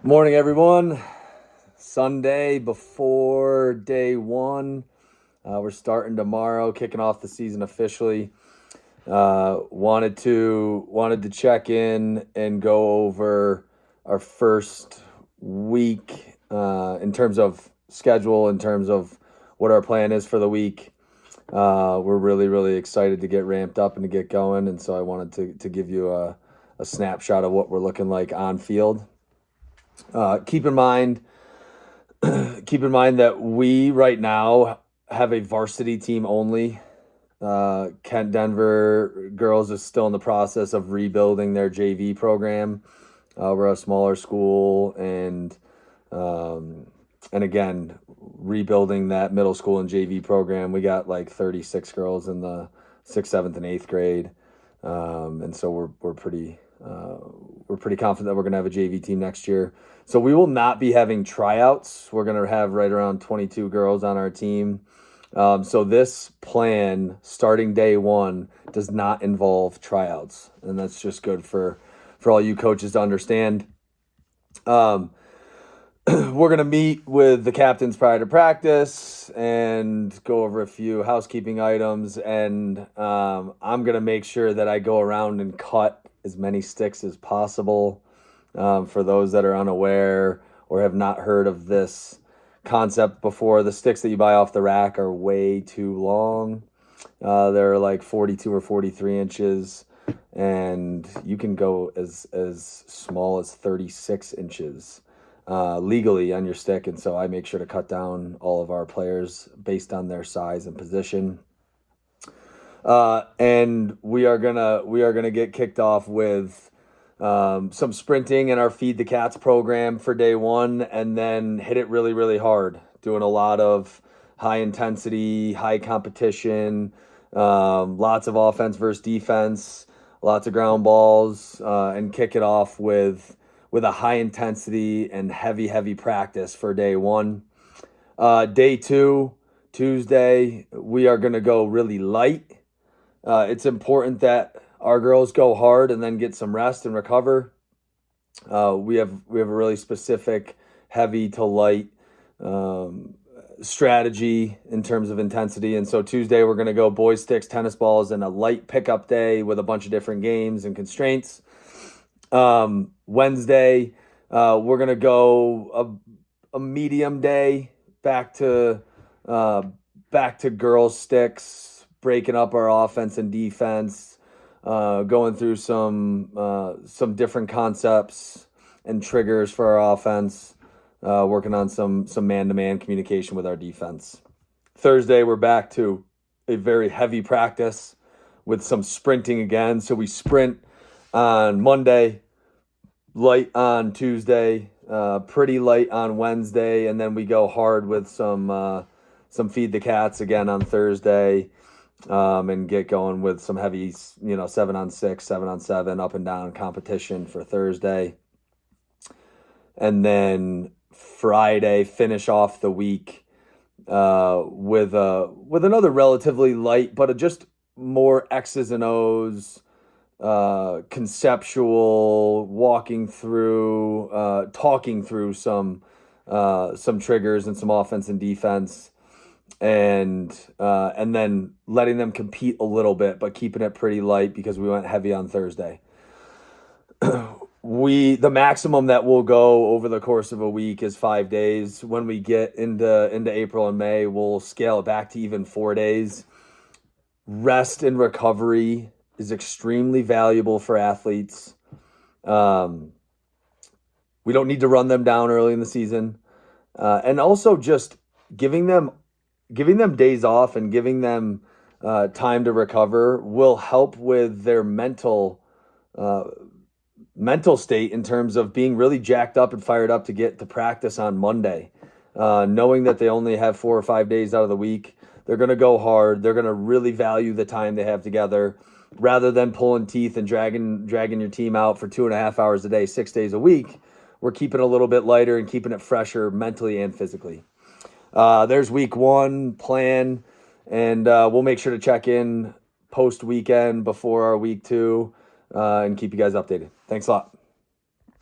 Morning, everyone. Sunday before day one. We're starting tomorrow, kicking off the season officially. Wanted to check in and go over our first week in terms of schedule, in terms of what our plan is for the week. We're really excited to get ramped up and to get going, and so I wanted to give you a snapshot of what we're looking like on field. Keep in mind that we right now have a varsity team only. Kent Denver girls is still in the process of rebuilding their JV program. We're a smaller school, and again, rebuilding that middle school and JV program. We got like 36 girls in the 6th, 7th, and 8th grade, and so we're pretty confident that we're going to have a JV team next year. So we will not be having tryouts. We're going to have right around 22 girls on our team. So this plan, starting day one, does not involve tryouts, and that's just good for all you coaches to understand. We're going to meet with the captains prior to practice and go over a few housekeeping items, and I'm going to make sure that I go around and cut as many sticks as possible. For those that are unaware or have not heard of this concept before, the sticks that you buy off the rack are way too long. They're like 42 or 43 inches, and you can go as small as 36 inches legally on your stick. And so I make sure to cut down all of our players based on their size and position. And we are gonna get kicked off with some sprinting in our Feed the Cats program for day one, and then hit it really hard, doing a lot of high intensity, high competition, lots of offense versus defense, lots of ground balls, and kick it off with a high intensity and heavy practice for day one. Day two, Tuesday, we are going to go really light. It's important that our girls go hard and then get some rest and recover. We have a really specific heavy to light strategy in terms of intensity. And so Tuesday we're going to go boys, sticks, tennis balls, and a light pickup day with a bunch of different games and constraints. Wednesday we're going to go a medium day back to girls sticks, breaking up our offense and defense. Going through some different concepts and triggers for our offense, working on some man-to-man communication with our defense. Thursday, we're back to a very heavy practice with some sprinting again. So we sprint on Monday, light on Tuesday, pretty light on Wednesday, and then we go hard with some Feed the Cats again on Thursday. And get going with some heavy, 7-on-6, 7-on-7, up and down competition for Thursday. And then Friday, finish off the week with another relatively light, but just more X's and O's, conceptual, talking through some triggers and some offense and defense. And then letting them compete a little bit, but keeping it pretty light because we went heavy on Thursday. The maximum that we'll go over the course of a week is 5 days. When we get into April and May, we'll scale it back to even 4 days. Rest and recovery is extremely valuable for athletes. We don't need to run them down early in the season, and also just giving them days off and giving them time to recover will help with their mental state in terms of being really jacked up and fired up to get to practice on Monday. Knowing that they only have 4 or 5 days out of the week, they're going to go hard. They're going to really value the time they have together rather than pulling teeth and dragging your team out for 2.5 hours a day, 6 days a week. We're keeping it a little bit lighter and keeping it fresher mentally and physically. There's week one plan, and we'll make sure to check in post weekend before our week two and keep you guys updated. Thanks a lot.